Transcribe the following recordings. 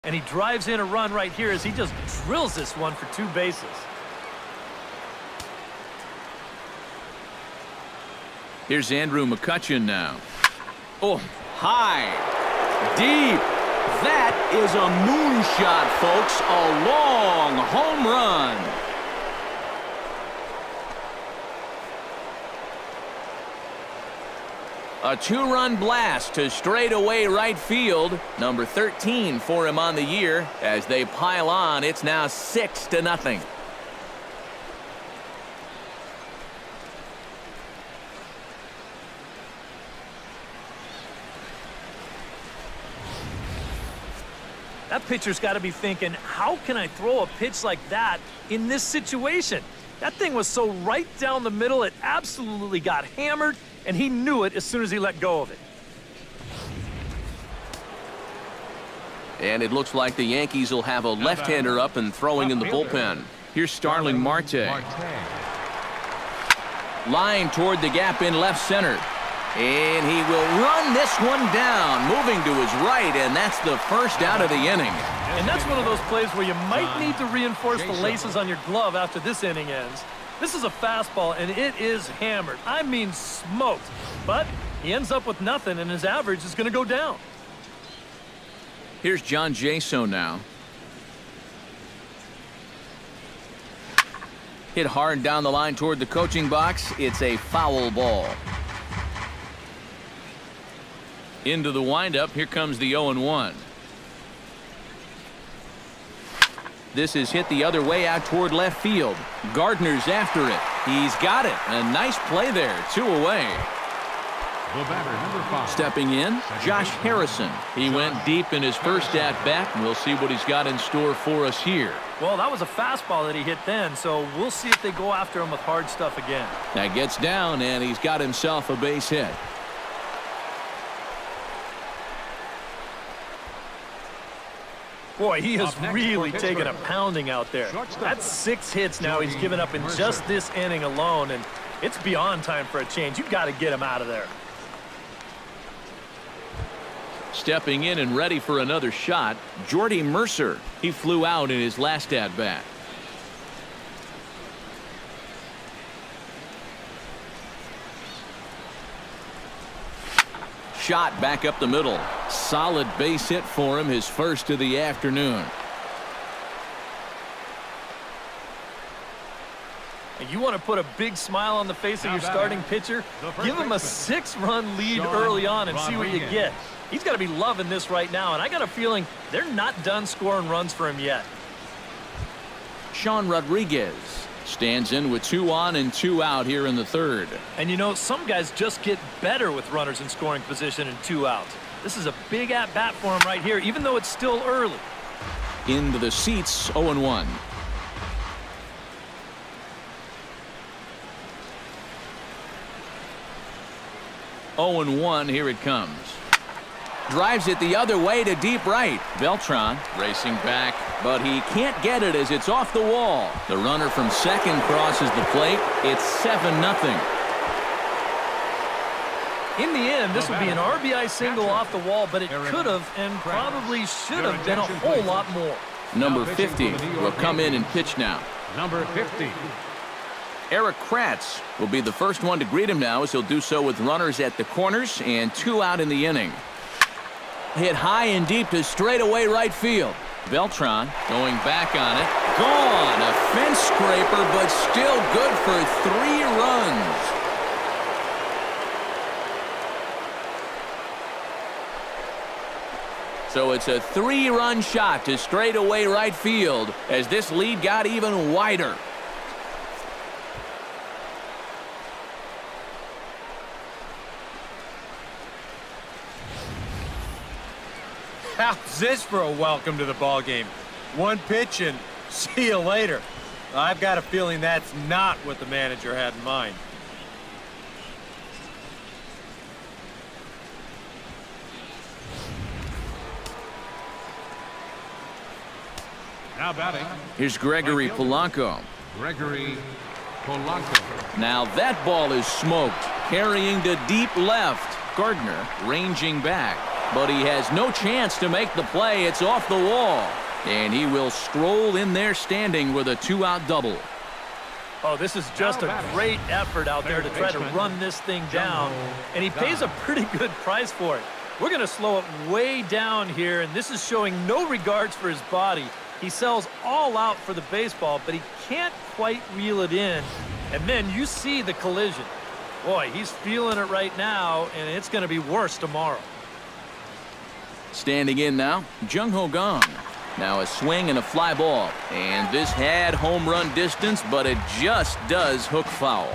And he drives in a run right here as he just drills this one for 2 bases. Here's Andrew McCutchen now. Oh, high, deep. That is a moonshot, folks. A long home run. A 2-run blast to straightaway right field. Number 13 for him on the year. As they pile on, it's now 6-0. That pitcher's got to be thinking, how can I throw a pitch like that in this situation? That thing was so right down the middle, it absolutely got hammered, and he knew it as soon as he let go of it. And it looks like the Yankees will have a left-hander up and throwing in the bullpen. Here's Starling Marte. Line toward the gap in left center. And he will run this one down, moving to his right, and that's the first out of the inning. And that's one of those plays where you might need to reinforce the laces on your glove after this inning ends. This is a fastball, and it is hammered. I mean smoked. But he ends up with nothing, and his average is going to go down. Here's John Jaso now. Hit hard down the line toward the coaching box. It's a foul ball. Into the windup. Here comes the 0-1. This is hit the other way out toward left field. Gardner's after it. He's got it. A nice play there. 2 away. The batter, number 5. Stepping in, Josh Harrison. He went deep in his first at-bat, and we'll see what he's got in store for us here. Well, that was a fastball that he hit then, so we'll see if they go after him with hard stuff again. That gets down, and he's got himself a base hit. Boy, he has really taken a pounding out there. That's 6 hits now he's given up in just this inning alone, and it's beyond time for a change. You've got to get him out of there. Stepping in and ready for another shot, Jordy Mercer. He flew out in his last at-bat. Shot back up the middle. Solid base hit for him, his first of the afternoon. And you want to put a big smile on the face of your starting pitcher? Give him a 6-run lead early on and see what you get. He's got to be loving this right now, and I got a feeling they're not done scoring runs for him yet. Sean Rodriguez stands in with 2 on and 2 out here in the third. And you know, some guys just get better with runners in scoring position and 2 outs. This is a big at-bat for him right here, even though it's still early. Into the seats, 0-1. Oh and 1, here it comes. Drives it the other way to deep right. Beltran racing back, but he can't get it as it's off the wall. The runner from second crosses the plate. It's 7-0. In the end, this would be an RBI single off the wall, but it could have and probably should have been a whole lot more. Number 50 will come in and pitch now. Number 50. Eric Kratz will be the first one to greet him now, as he'll do so with runners at the corners and 2 out in the inning. Hit high and deep to straightaway right field. Beltran going back on it. Gone. A fence scraper, but still good for 3 runs. So it's a 3-run shot to straightaway right field as this lead got even wider. How's this for a welcome to the ball game? 1 pitch and see you later. I've got a feeling that's not what the manager had in mind. Now batting. Here's Gregory Polanco. Gregory Polanco. Now that ball is smoked, carrying to deep left. Gardner ranging back. but he has no chance to make the play. It's off the wall, and he will stroll in there standing with a 2-out double. Oh, this is just a great effort out there to try to run this thing down, and he pays a pretty good price for it. We're going to slow it way down here, and this is showing no regards for his body. He sells all out for the baseball, but he can't quite reel it in, and then you see the collision. Boy, he's feeling it right now, and it's going to be worse tomorrow. Standing in now, Jung-Ho Kang. Now a swing and a fly ball. And this had home run distance, but it just does hook foul.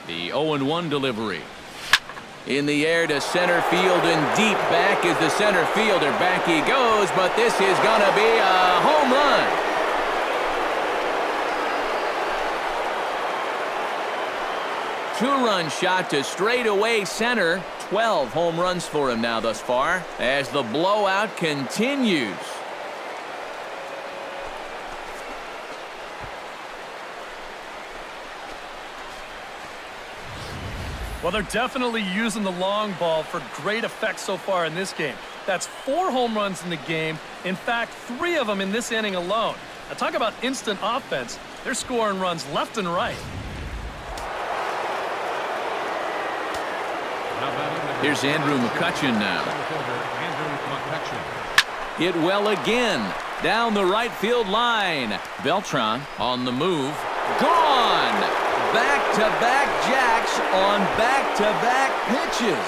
The 0-1 delivery. In the air to center field and deep back is the center fielder. Back he goes, but this is going to be a home run. Two-run shot to straightaway center. 12 home runs for him now thus far as the blowout continues. Well, they're definitely using the long ball for great effect so far in this game. That's 4 home runs in the game. In fact, 3 of them in this inning alone. Now, talk about instant offense. They're scoring runs left and right. Here's Andrew McCutchen now. Hit well again. Down the right field line. Beltran on the move. Gone! Back-to-back jacks on back-to-back pitches.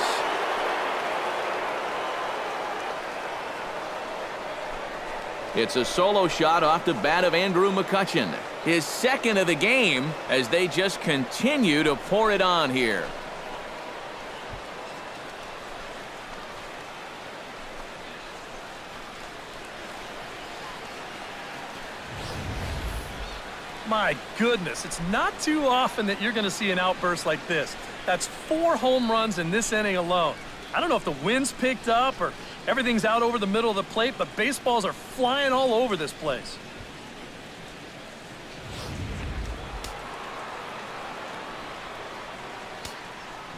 It's a solo shot off the bat of Andrew McCutchen. His second of the game as they just continue to pour it on here. My goodness, it's not too often that you're going to see an outburst like this. That's 4 home runs in this inning alone. I don't know if the wind's picked up or everything's out over the middle of the plate, but baseballs are flying all over this place.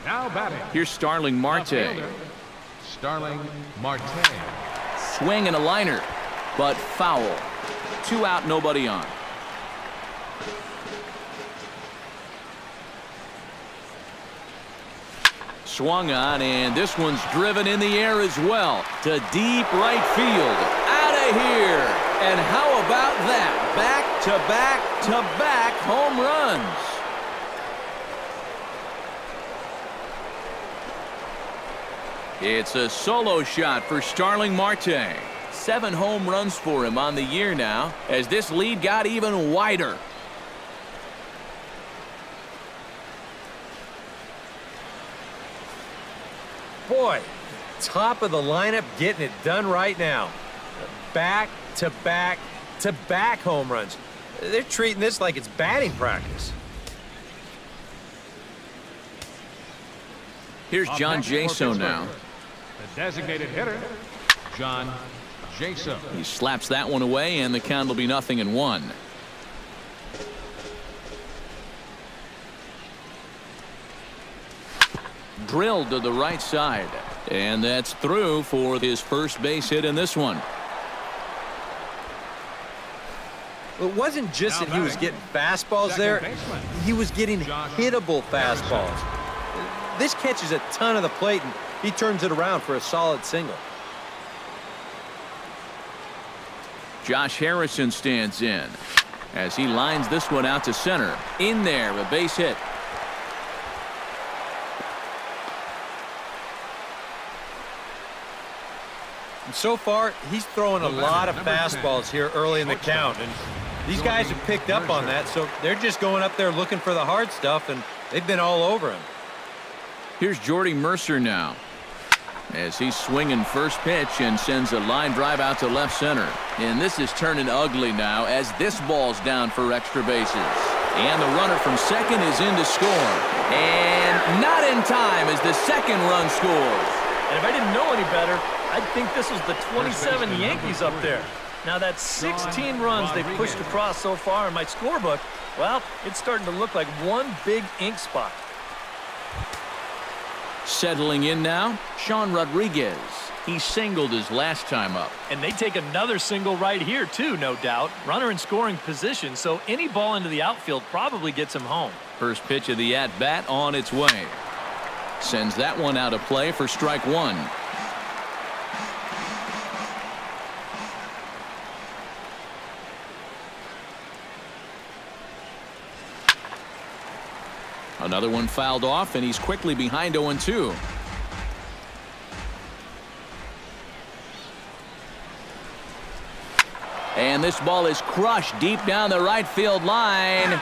Now batting. Here's Starling Marte. Starling Marte. Swing and a liner, but foul. 2 out, nobody on. Swung on, and this one's driven in the air as well to deep right field. Out of here. And how about that? Back-to-back-to-back home runs. It's a solo shot for Starling Marte. 7 home runs for him on the year now as this lead got even wider. Boy, top of the lineup getting it done right now. Back-to-back-to-back home runs. They're treating this like it's batting practice. Here's John Jaso now. The designated hitter, John Jaso. He slaps that one away, and the count will be 0-1. Drilled to the right side, and that's through for his first base hit in this one. It wasn't just that he was getting fastballs there. He was getting hittable fastballs. This catches a ton of the plate, and he turns it around for a solid single. Josh Harrison stands in as he lines this one out to center. In there, a base hit. So far, he's throwing a lot of fastballs here early in the count, and these guys have picked up on that, so they're just going up there looking for the hard stuff, and they've been all over him. Here's Jordy Mercer now as he's swinging first pitch and sends a line drive out to left center. And this is turning ugly now as this ball's down for extra bases. And the runner from second is in to score. And not in time as the second run scores. And if I didn't know any better, I'd think this was the 27 Yankees up there. Now that's 16 runs they've pushed across so far in my scorebook. Well, it's starting to look like one big ink spot. Settling in now, Sean Rodriguez. He singled his last time up. And they take another single right here, too, no doubt. Runner in scoring position, so any ball into the outfield probably gets him home. First pitch of the at-bat on its way. Sends that one out of play for strike one. Another one fouled off, and he's quickly behind 0-2. And this ball is crushed deep down the right field line.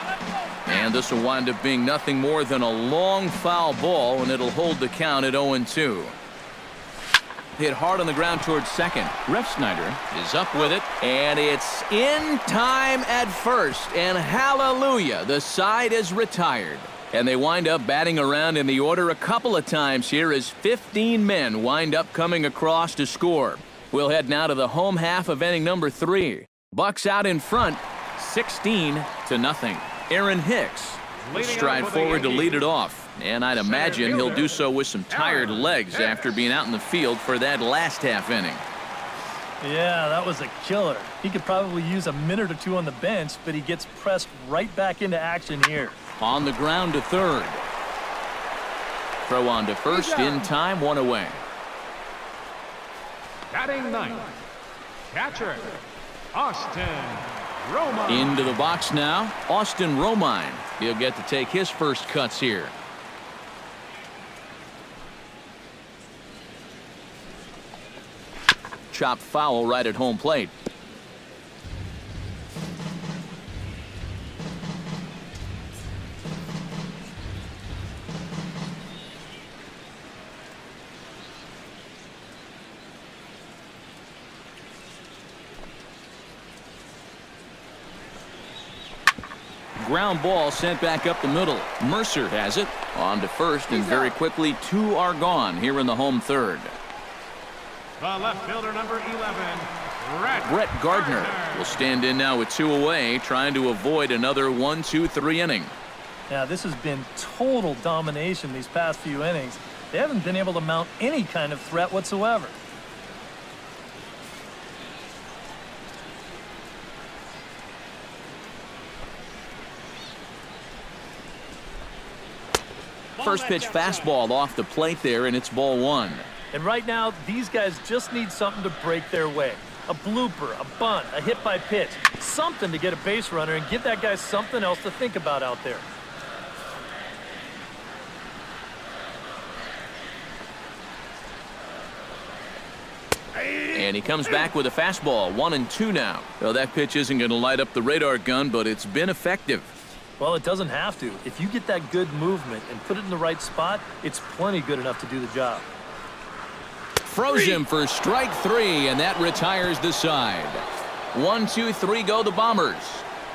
And this will wind up being nothing more than a long foul ball, and it'll hold the count at 0-2. Hit hard on the ground towards second. Refsnyder is up with it, and it's in time at first. And hallelujah, the side is retired. And they wind up batting around in the order a couple of times here as 15 men wind up coming across to score. We'll head now to the home half of inning number 3. Bucks out in front, 16-0. Aaron Hicks will stride forward to lead it off. And I'd imagine he'll do so with some tired legs after being out in the field for that last half inning. Yeah, that was a killer. He could probably use a minute or two on the bench, but he gets pressed right back into action here. On the ground to third. Throw on to first in time, one away. Batting ninth, catcher, Austin Romine. Into the box now, Austin Romine. He'll get to take his first cuts here. Chopped foul right at home plate. Ground ball sent back up the middle. Mercer has it. On to first, and very quickly 2 are gone here in the home third. The left fielder, number 11, Brett Gardner will stand in now with 2 away, trying to avoid another 1-2-3 inning. Now, this has been total domination these past few innings. They haven't been able to mount any kind of threat whatsoever. First pitch fastball off the plate there, and it's ball 1. And right now, these guys just need something to break their way. A blooper, a bunt, a hit by pitch. Something to get a base runner and give that guy something else to think about out there. And he comes back with a fastball, 1-2 now. Well, that pitch isn't going to light up the radar gun, but it's been effective. Well, it doesn't have to. If you get that good movement and put it in the right spot, it's plenty good enough to do the job. Froze him for strike 3, and that retires the side. 1-2-3 go the Bombers.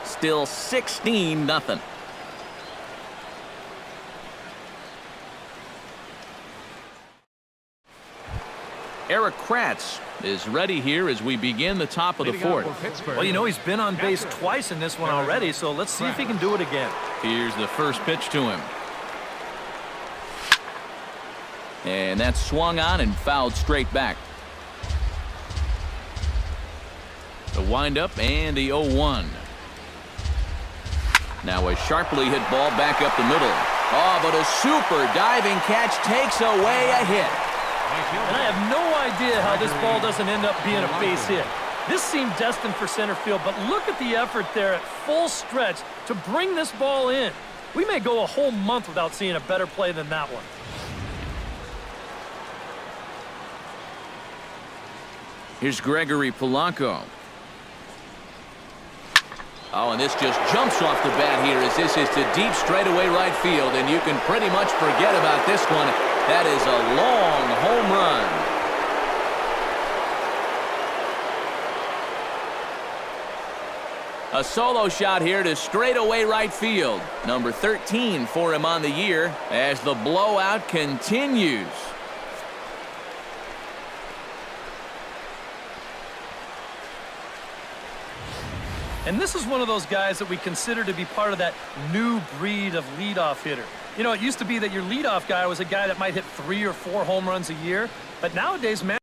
Still 16-0. Eric Kratz is ready here as we begin the top of the fourth. Well, you know, he's been on base twice in this one already, so let's see if he can do it again. Here's the first pitch to him. And that's swung on and fouled straight back. The windup and the 0-1. Now a sharply hit ball back up the middle. Oh, but a super diving catch takes away a hit. And I have no idea how this ball doesn't end up being a base hit. This seemed destined for center field, but look at the effort there at full stretch to bring this ball in. We may go a whole month without seeing a better play than that one. Here's Gregory Polanco. Oh, and this just jumps off the bat here as this is to deep straightaway right field, and you can pretty much forget about this one. That is a long home run. A solo shot here to straightaway right field. Number 13 for him on the year as the blowout continues. And this is one of those guys that we consider to be part of that new breed of leadoff hitter. You know, it used to be that your leadoff guy was a guy that might hit 3 or 4 home runs a year, but nowadays, man.